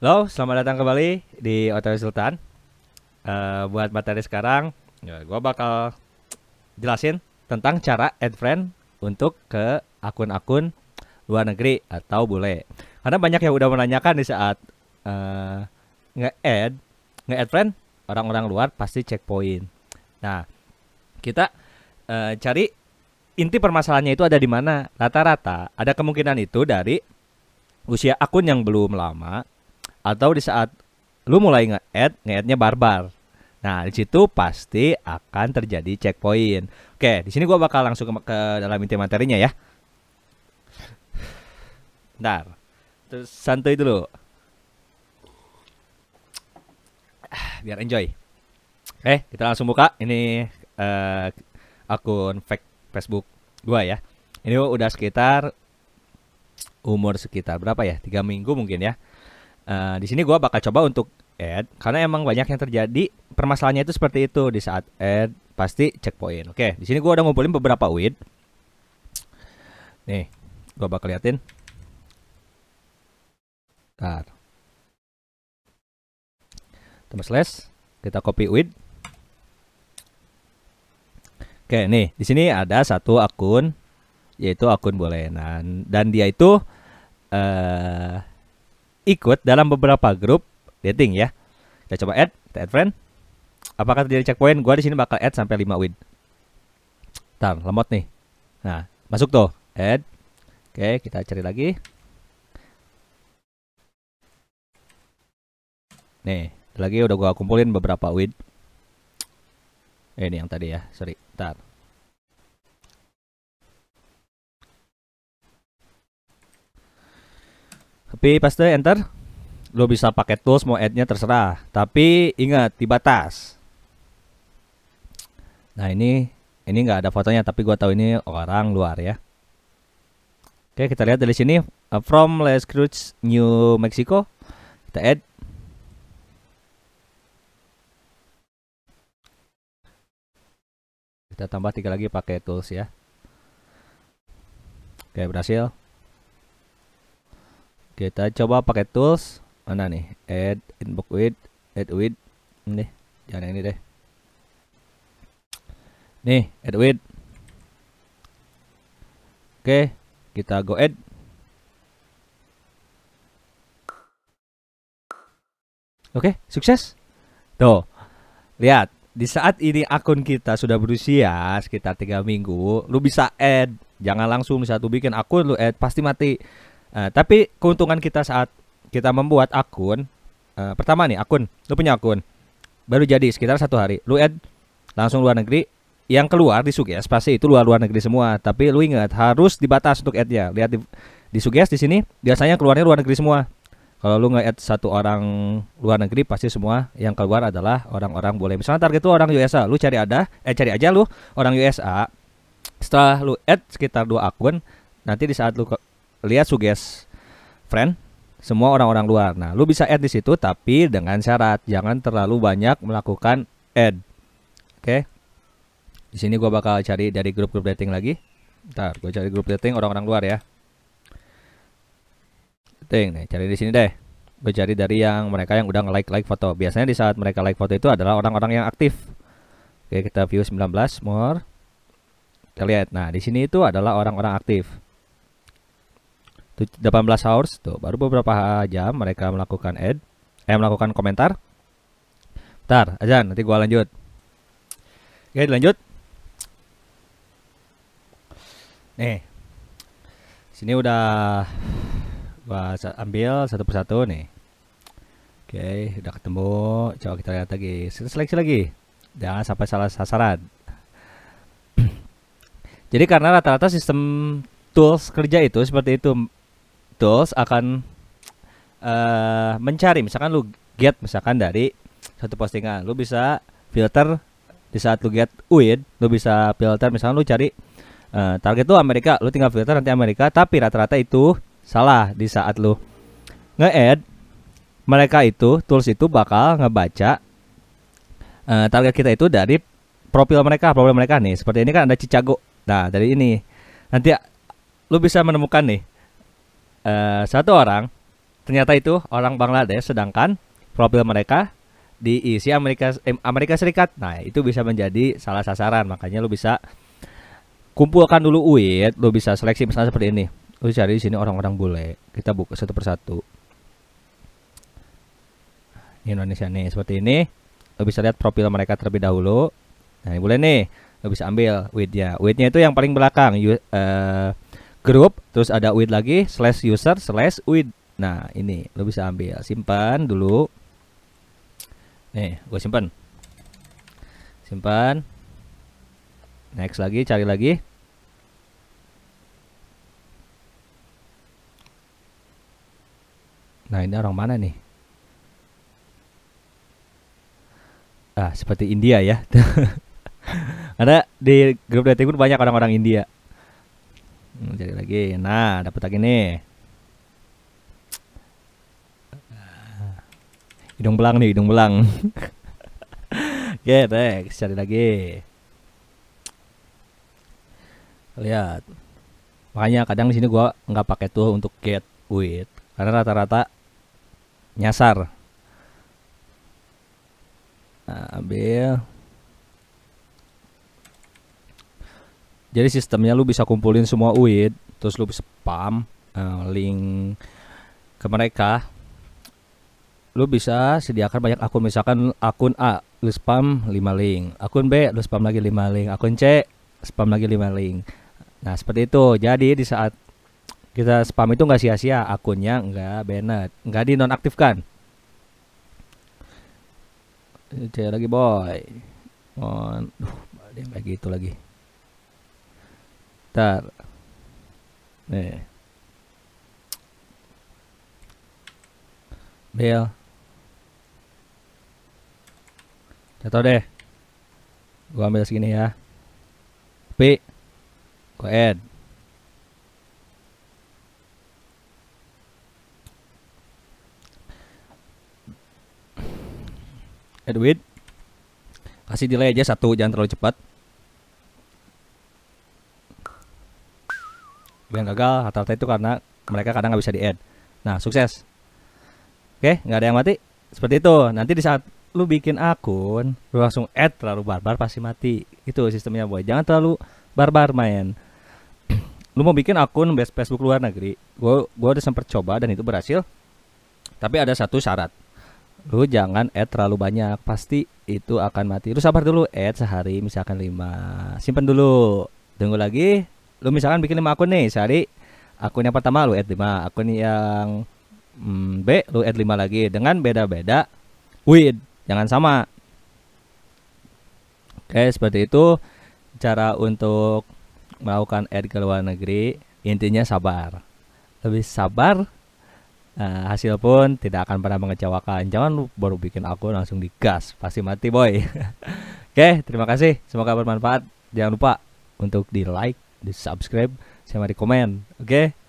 Halo, selamat datang kembali di OTW Sultan. Buat materi sekarang, ya, gue bakal jelasin tentang cara add friend untuk ke akun-akun luar negeri atau bule. Karena banyak yang udah menanyakan di saat uh, nge-add nge-add friend orang-orang luar pasti checkpoint. Nah, kita cari inti permasalahannya itu ada di mana. Rata-rata ada kemungkinan itu dari usia akun yang belum lama atau di saat lu mulai nge-add-nya barbar. Nah, di situ pasti akan terjadi checkpoint. Oke, di sini gua bakal langsung ke dalam inti materinya ya. Bentar. Terus santuy dulu, biar enjoy. Kita langsung buka ini eh, akun fake Facebook gua ya. Ini udah sekitar umur sekitar berapa ya? 3 minggu mungkin ya. Di sini gua bakal coba untuk add karena emang banyak yang terjadi permasalahannya itu seperti itu di saat add pasti checkpoint. Oke, di sini gua udah ngumpulin beberapa WID. Nih, gua bakal liatin. Bentar. Tambah slash, kita copy WID. Oke, nih di sini ada satu akun yaitu akun bolenan dan dia itu ikut dalam beberapa grup dating ya. Kita coba kita add friend. Apakah terjadi checkpoint? Gua di sini bakal add sampai 5 win. Tar, lemot nih. Nah, masuk tuh. Add. Oke, kita cari lagi. Nih, lagi udah gua kumpulin beberapa win. Ini yang tadi ya, sorry. Tar. Tapi paste enter. Lo bisa pakai tools mau add-nya terserah, tapi ingat dibatas. Nah, ini nggak ada fotonya tapi gua tahu ini orang luar ya. Oke, kita lihat dari sini from Las Cruces, New Mexico. Kita add. Kita tambah 3 lagi pakai tools ya. Oke, berhasil. Kita coba pakai tools. Mana nih? Add inbox with, add with. Ini, jangan ini deh. Nih, add with. Oke, kita go add. Oke, sukses. Tuh, lihat. Di saat ini akun kita sudah berusia sekitar 3 minggu, lu bisa add. Jangan langsung satu bikin akun lu add, pasti mati. Tapi keuntungan kita saat kita membuat akun, pertama nih akun, lu punya akun baru jadi sekitar 1 hari, lu add langsung luar negeri, yang keluar di suggest pasti itu luar negeri semua. Tapi lu ingat harus dibatas untuk add-nya. Lihat di suggest di sini biasanya keluarnya luar negeri semua. Kalau lu nge-add satu orang luar negeri pasti semua yang keluar adalah orang-orang boleh. Misalnya target lu orang USA, lu cari aja lu orang USA. Setelah lu add sekitar 2 akun, nanti di saat lu lihat suggest friend semua orang-orang luar. Nah, lu bisa add di situ tapi dengan syarat jangan terlalu banyak melakukan add. Oke. Di sini gua bakal cari dari grup-grup dating lagi. Ntar gua cari grup dating orang-orang luar ya. Dating nih, cari di sini deh. Gua cari dari yang mereka yang udah nge-like foto. Biasanya di saat mereka like foto itu adalah orang-orang yang aktif. Oke, kita view 19 more. Kita lihat. Nah, di sini itu adalah orang-orang aktif. 18 hours tuh, baru beberapa jam mereka melakukan melakukan komentar. Ntar aja nanti gua lanjut. Oke, lanjut. Nih, sini udah gua ambil satu persatu nih. Oke, udah ketemu. Coba kita lihat lagi. Seleksi lagi. Jangan sampai salah sasaran. Jadi karena rata-rata sistem tools kerja itu seperti itu. Tools akan mencari, misalkan lu get misalkan dari satu postingan, lu bisa filter di saat lu get with, lu bisa filter misalkan lu cari target lu Amerika, lu tinggal filter nanti Amerika, tapi rata-rata itu salah. Di saat lu nge-add, mereka itu tools itu bakal ngebaca target kita itu dari profil mereka nih. Seperti ini kan ada Chicago. Nah, dari ini nanti lu bisa menemukan nih satu orang ternyata itu orang Bangladesh, sedangkan profil mereka diisi Amerika Serikat. Nah, itu bisa menjadi salah sasaran. Makanya lu bisa kumpulkan dulu UID, lu bisa seleksi misalnya seperti ini. Lu cari di sini orang-orang bule. Kita buka satu persatu. Indonesia nih, seperti ini. Lu bisa lihat profil mereka terlebih dahulu. Nah, ini boleh nih. Lu bisa ambil UID-nya. UID-nya itu yang paling belakang. Grup, terus ada UID lagi, /user/UID. Nah, ini lu bisa ambil, simpan dulu. Nih, gue simpan. Next lagi, cari lagi. Nah, ini orang mana nih? Seperti India ya. Ada di grup dating banyak orang-orang India. Cari lagi. Nah, dapat lagi nih. Hidung belang nih, hidung belang. Oke, next, cari lagi. Lihat. Makanya kadang di sini gua nggak pakai tuh untuk get with karena rata-rata nyasar. Nah, ambil. Jadi sistemnya lu bisa kumpulin semua UID, terus lu spam link ke mereka. Lu bisa sediakan banyak akun, misalkan akun A lu spam 5 link, akun B lu spam lagi 5 link, akun C spam lagi 5 link. Nah, seperti itu. Jadi di saat kita spam itu nggak sia-sia, akunnya nggak banned, nggak dinonaktifkan. C lagi boy. Dia kayak gitu lagi. Ntar. Nih. Bel. Jatuh deh. Gua ambil segini ya. P. Gua add. Add with. Kasih delay aja 1, jangan terlalu cepat. Yang gagal rata-rata itu karena mereka kadang nggak bisa di add. Nah, sukses. Oke, nggak ada yang mati. Seperti itu. Nanti di saat lu bikin akun, lu langsung add terlalu barbar pasti mati. Itu sistemnya boy. Jangan terlalu barbar main. Lu mau bikin akun Facebook luar negeri, gua udah sempet coba dan itu berhasil. Tapi ada satu syarat. Lu jangan add terlalu banyak, pasti itu akan mati. Lu sabar dulu, add sehari misalkan 5. Simpen dulu. Tunggu lagi. Lu misalkan bikin 5 akun nih, sehari akun yang pertama lu add 5, akun yang B lu add 5 lagi dengan beda-beda UID, jangan sama. Oke, seperti itu cara untuk melakukan add ke luar negeri. Intinya sabar, lebih sabar, hasil pun tidak akan pernah mengecewakan. Jangan lu baru bikin akun langsung digas, pasti mati boy. Oke, terima kasih, semoga bermanfaat. Jangan lupa untuk di like, di subscribe, sama di komen. Oke.